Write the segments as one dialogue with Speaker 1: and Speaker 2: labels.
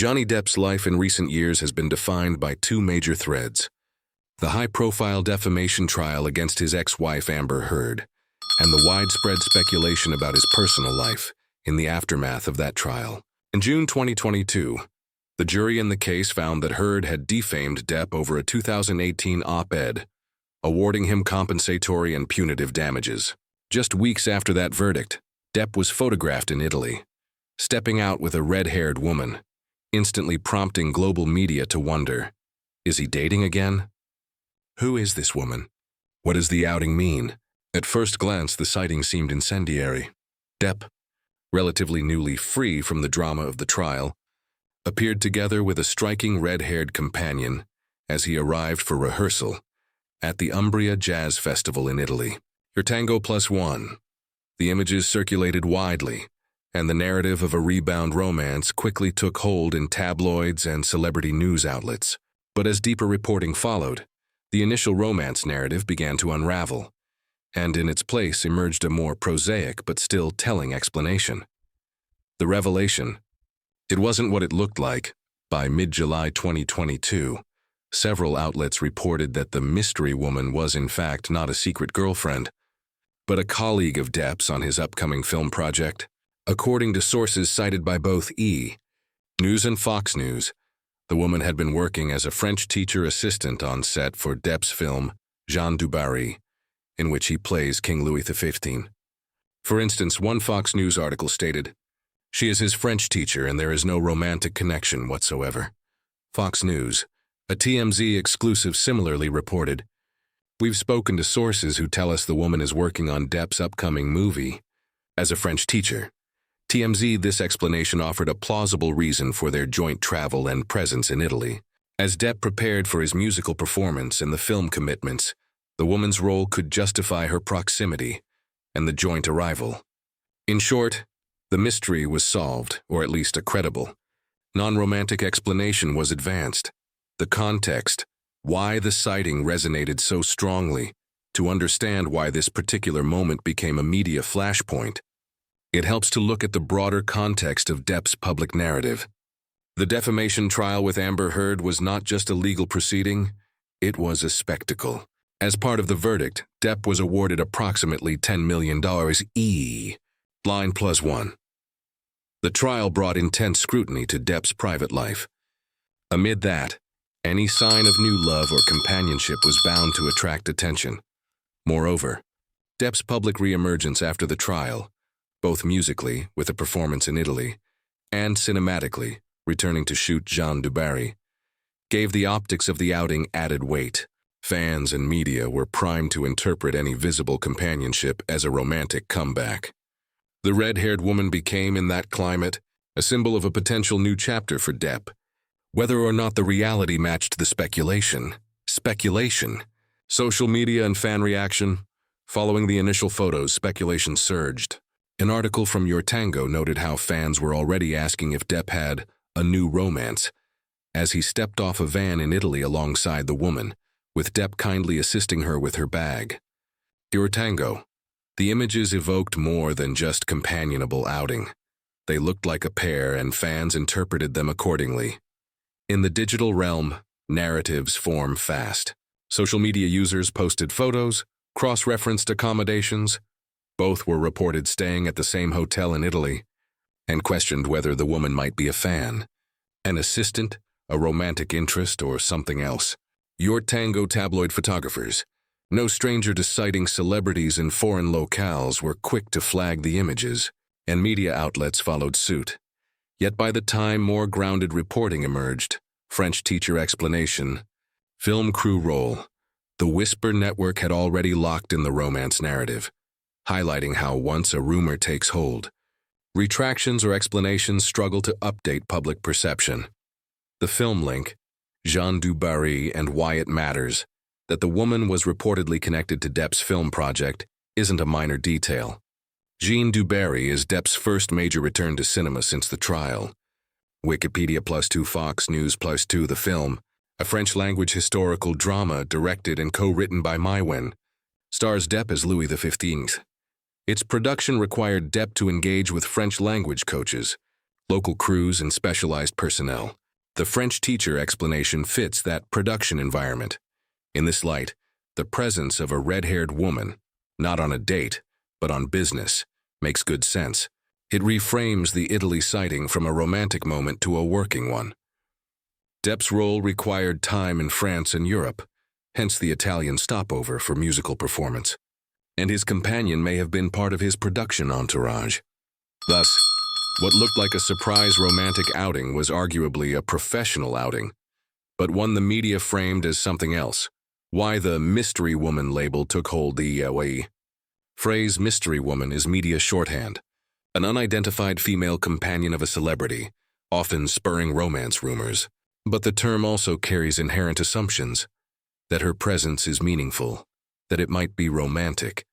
Speaker 1: Johnny Depp's life in recent years has been defined by two major threads: the high-profile defamation trial against his ex-wife Amber Heard, and the widespread speculation about his personal life in the aftermath of that trial. In June 2022, the jury in the case found that Heard had defamed Depp over a 2018 op-ed, awarding him compensatory and punitive damages. Just weeks after that verdict, Depp was photographed in Italy, stepping out with a red-haired woman, instantly prompting global media to wonder, is he dating again? Who is this woman? What does the outing mean? At first glance, the sighting seemed incendiary. Depp, relatively newly free from the drama of the trial, appeared together with a striking red-haired companion as he arrived for rehearsal at the Umbria Jazz Festival in Italy. Your Tango +1. The images circulated widely, and the narrative of a rebound romance quickly took hold in tabloids and celebrity news outlets. But as deeper reporting followed, the initial romance narrative began to unravel, and in its place emerged a more prosaic but still telling explanation. The revelation: it wasn't what it looked like. By mid-July 2022, several outlets reported that the Mystery Woman was in fact not a secret girlfriend, but a colleague of Depp's on his upcoming film project. According to sources cited by both E! News and Fox News, the woman had been working as a French teacher assistant on set for Depp's film Jean du Barry, in which he plays King Louis XV. For instance, one Fox News article stated, "She is his French teacher and there is no romantic connection whatsoever." Fox News, a TMZ exclusive, similarly reported, "We've spoken to sources who tell us the woman is working on Depp's upcoming movie as a French teacher." TMZ, this explanation offered a plausible reason for their joint travel and presence in Italy. As Depp prepared for his musical performance and the film commitments, the woman's role could justify her proximity and the joint arrival. In short, the mystery was solved, or at least a credible, non-romantic explanation was advanced. The context, why the sighting resonated so strongly, to understand why this particular moment became a media flashpoint. It helps to look at the broader context of Depp's public narrative. The defamation trial with Amber Heard was not just a legal proceeding, it was a spectacle. As part of the verdict, Depp was awarded approximately $10 million each. Line +1. The trial brought intense scrutiny to Depp's private life. Amid that, any sign of new love or companionship was bound to attract attention. Moreover, Depp's public reemergence after the trial, both musically, with a performance in Italy, and cinematically, returning to shoot Jean du Barry, gave the optics of the outing added weight. Fans and media were primed to interpret any visible companionship as a romantic comeback. The red-haired woman became, in that climate, a symbol of a potential new chapter for Depp. Whether or not the reality matched the speculation. Social media and fan reaction. Following the initial photos, speculation surged. An article from Your Tango noted how fans were already asking if Depp had a new romance, as he stepped off a van in Italy alongside the woman, with Depp kindly assisting her with her bag. Your Tango. The images evoked more than just companionable outing. They looked like a pair, and fans interpreted them accordingly. In the digital realm, narratives form fast. Social media users posted photos, cross-referenced accommodations. Both were reported staying at the same hotel in Italy, and questioned whether the woman might be a fan, an assistant, a romantic interest, or something else. Your Tango tabloid photographers, no stranger to citing celebrities in foreign locales, were quick to flag the images, and media outlets followed suit. Yet by the time more grounded reporting emerged, French teacher explanation, film crew role, the Whisper network had already locked in the romance narrative, highlighting how once a rumor takes hold, retractions or explanations struggle to update public perception. The film link, Jean du Barry and Why It Matters, that the woman was reportedly connected to Depp's film project, isn't a minor detail. Jean du Barry is Depp's first major return to cinema since the trial. Wikipedia +2 Fox News +2 The film, a French-language historical drama directed and co-written by Maïwen, stars Depp as Louis XV. Its production required Depp to engage with French language coaches, local crews and specialized personnel. The French teacher explanation fits that production environment. In this light, the presence of a red-haired woman, not on a date, but on business, makes good sense. It reframes the Italy sighting from a romantic moment to a working one. Depp's role required time in France and Europe, hence the Italian stopover for musical performance, and his companion may have been part of his production entourage. Thus, what looked like a surprise romantic outing was arguably a professional outing, but one the media framed as something else. Why the Mystery Woman label took hold. The phrase Mystery Woman is media shorthand, an unidentified female companion of a celebrity, often spurring romance rumors. But the term also carries inherent assumptions, that her presence is meaningful, that it might be romantic,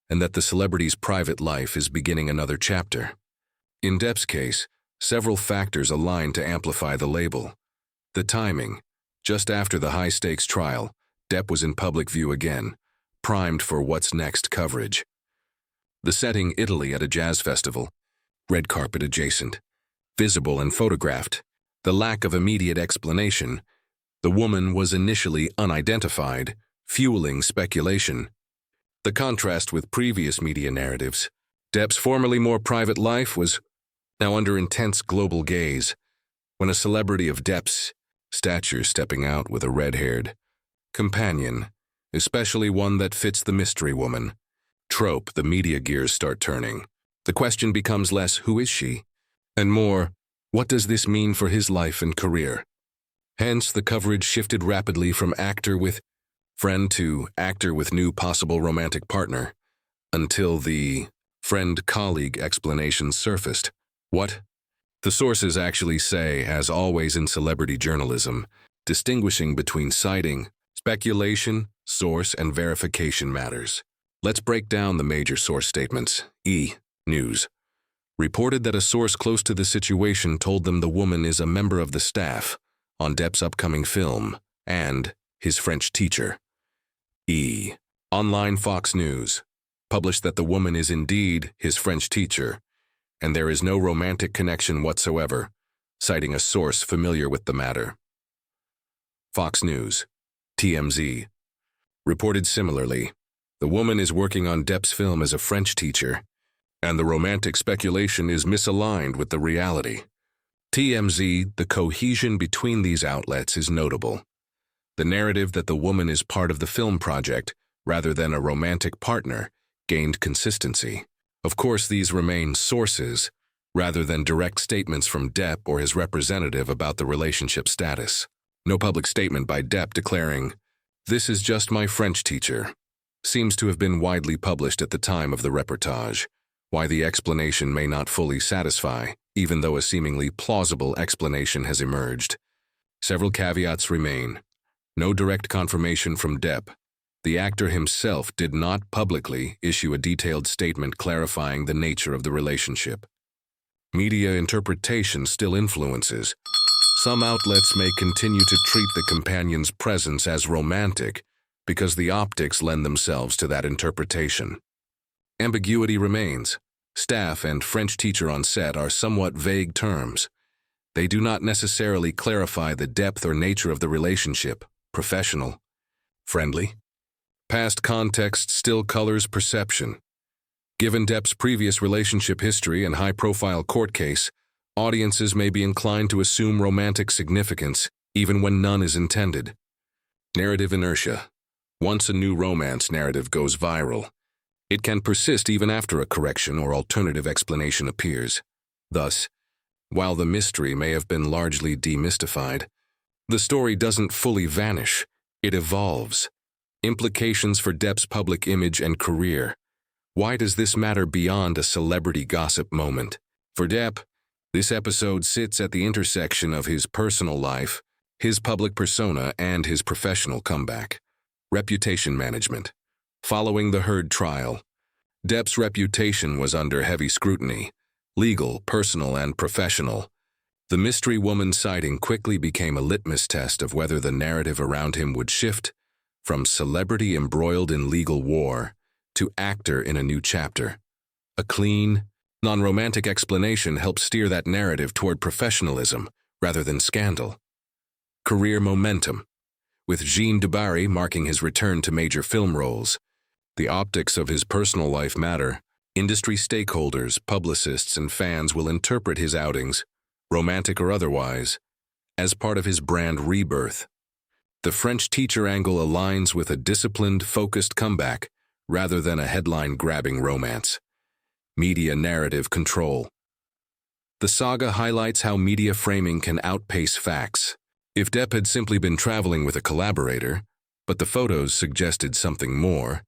Speaker 1: and that the celebrity's private life is beginning another chapter. In Depp's case, several factors align to amplify the label. The timing. Just after the high-stakes trial, Depp was in public view again, primed for what's next coverage. The setting, Italy at a jazz festival, red carpet adjacent, visible and photographed. The lack of immediate explanation. The woman was initially unidentified, fueling speculation. The contrast with previous media narratives. Depp's formerly more private life was now under intense global gaze, when a celebrity of Depp's stature stepping out with a red-haired companion, especially one that fits the Mystery Woman trope, the media gears start turning. The question becomes less, who is she? And more, what does this mean for his life and career? Hence, the coverage shifted rapidly from actor with friend to actor with new possible romantic partner, until the friend-colleague explanation surfaced. What? The sources actually say, as always in celebrity journalism, distinguishing between citing, speculation, source, and verification matters. Let's break down the major source statements. News. Reported that a source close to the situation told them the woman is a member of the staff on Depp's upcoming film and his French teacher. Online Fox News published that the woman is indeed his French teacher, and there is no romantic connection whatsoever, citing a source familiar with the matter. Fox News, TMZ, reported similarly, the woman is working on Depp's film as a French teacher, and the romantic speculation is misaligned with the reality. TMZ, the cohesion between these outlets is notable. The narrative that the woman is part of the film project, rather than a romantic partner, gained consistency. Of course, these remain sources, rather than direct statements from Depp or his representative about the relationship status. No public statement by Depp declaring, "This is just my French teacher," seems to have been widely published at the time of the reportage. Why the explanation may not fully satisfy, even though a seemingly plausible explanation has emerged. Several caveats remain. No direct confirmation from Depp. The actor himself did not publicly issue a detailed statement clarifying the nature of the relationship. Media interpretation still influences. Some outlets may continue to treat the companion's presence as romantic because the optics lend themselves to that interpretation. Ambiguity remains. Staff and French teacher on set are somewhat vague terms. They do not necessarily clarify the depth or nature of the relationship, professional, friendly. Past context still colors perception. Given Depp's previous relationship history and high-profile court case, audiences may be inclined to assume romantic significance, even when none is intended. Narrative inertia. Once a new romance narrative goes viral, it can persist even after a correction or alternative explanation appears. Thus, while the mystery may have been largely demystified, the story doesn't fully vanish, it evolves. Implications for Depp's public image and career. Why does this matter beyond a celebrity gossip moment? For Depp, this episode sits at the intersection of his personal life, his public persona, and his professional comeback. Reputation management. Following the Heard trial, Depp's reputation was under heavy scrutiny, legal, personal, and professional. The Mystery Woman sighting quickly became a litmus test of whether the narrative around him would shift from celebrity embroiled in legal war to actor in a new chapter. A clean, Non-romantic explanation helps steer that narrative toward professionalism rather than scandal. Career momentum. With Jean Dubarry marking his return to major film roles, the optics of his personal life matter. Industry stakeholders, publicists, and fans will interpret his outings, romantic or otherwise, as part of his brand rebirth. The French teacher angle aligns with a disciplined, focused comeback rather than a headline-grabbing romance. Media narrative control. The saga highlights how media framing can outpace facts. If Depp had simply been traveling with a collaborator, but the photos suggested something more,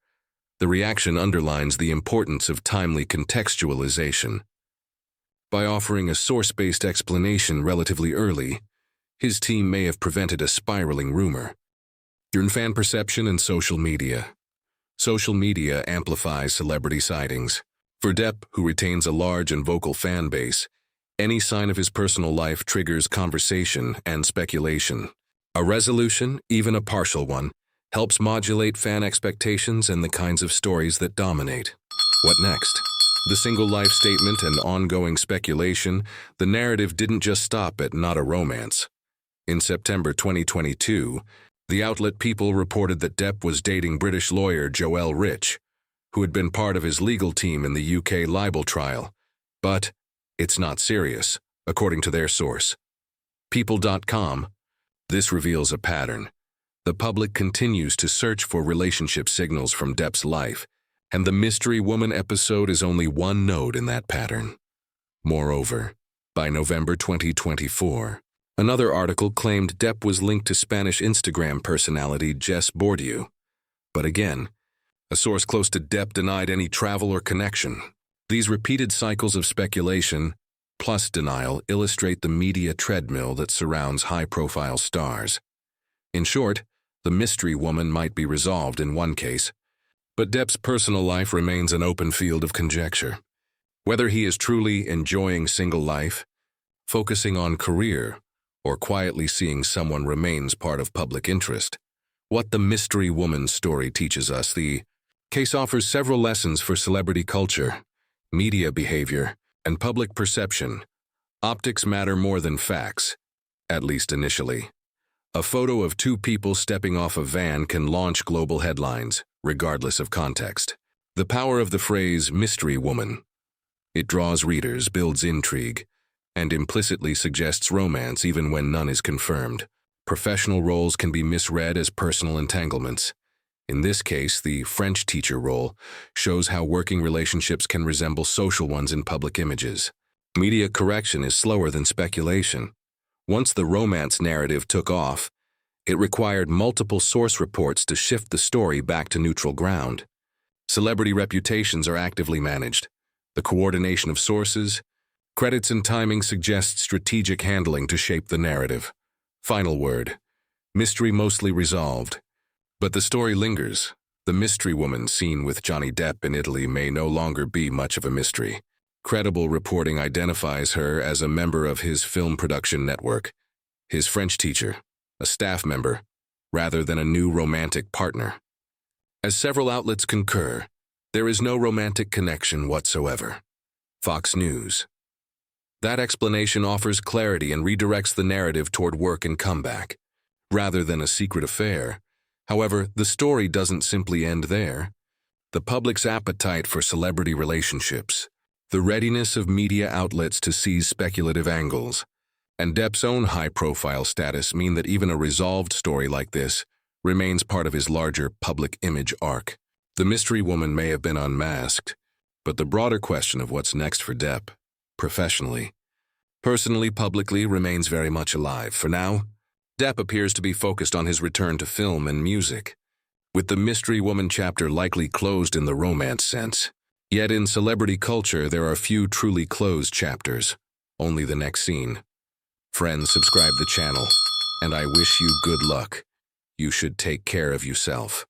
Speaker 1: the reaction underlines the importance of timely contextualization. By offering a source-based explanation relatively early, his team may have prevented a spiraling rumor. Fan perception and social media. Social media amplifies celebrity sightings. For Depp, who retains a large and vocal fan base, any sign of his personal life triggers conversation and speculation. A resolution, even a partial one, helps modulate fan expectations and the kinds of stories that dominate. What next? The single life statement and ongoing speculation, the narrative didn't just stop at not a romance. In September 2022, the outlet People reported that Depp was dating British lawyer Joel Rich, who had been part of his legal team in the UK libel trial. But it's not serious, according to their source. People.com. This reveals a pattern. The public continues to search for relationship signals from Depp's life, and the Mystery Woman episode is only one node in that pattern. Moreover, by November 2024, another article claimed Depp was linked to Spanish Instagram personality Jess Bourdieu. But again, a source close to Depp denied any travel or connection. These repeated cycles of speculation, plus denial, illustrate the media treadmill that surrounds high-profile stars. In short, the Mystery Woman might be resolved in one case, but Depp's personal life remains an open field of conjecture. Whether he is truly enjoying single life, focusing on career, or quietly seeing someone remains part of public interest. What the Mystery Woman story teaches us, the case offers several lessons for celebrity culture, media behavior, and public perception. Optics matter more than facts, at least initially. A photo of two people stepping off a van can launch global headlines, regardless of context. The power of the phrase mystery woman. It draws readers, builds intrigue, and implicitly suggests romance even when none is confirmed. Professional roles can be misread as personal entanglements. In this case, the French teacher role shows how working relationships can resemble social ones in public images. Media correction is slower than speculation. Once the romance narrative took off, it required multiple source reports to shift the story back to neutral ground. Celebrity reputations are actively managed. The coordination of sources, credits, and timing suggest strategic handling to shape the narrative. Final word. Mystery mostly resolved. But the story lingers. The Mystery Woman seen with Johnny Depp in Italy may no longer be much of a mystery. Credible reporting identifies her as a member of his film production network, his French teacher, a staff member, rather than a new romantic partner. As several outlets concur, there is no romantic connection whatsoever. Fox News. That explanation offers clarity and redirects the narrative toward work and comeback, rather than a secret affair. However, the story doesn't simply end there. The public's appetite for celebrity relationships, the readiness of media outlets to seize speculative angles, and Depp's own high-profile status mean that even a resolved story like this remains part of his larger public image arc. The Mystery Woman may have been unmasked, but the broader question of what's next for Depp, professionally, personally, publicly, remains very much alive. For now, Depp appears to be focused on his return to film and music, with the Mystery Woman chapter likely closed in the romance sense. Yet in celebrity culture, there are few truly closed chapters, only the next scene. Friends, subscribe the channel, and I wish you good luck. You should take care of yourself.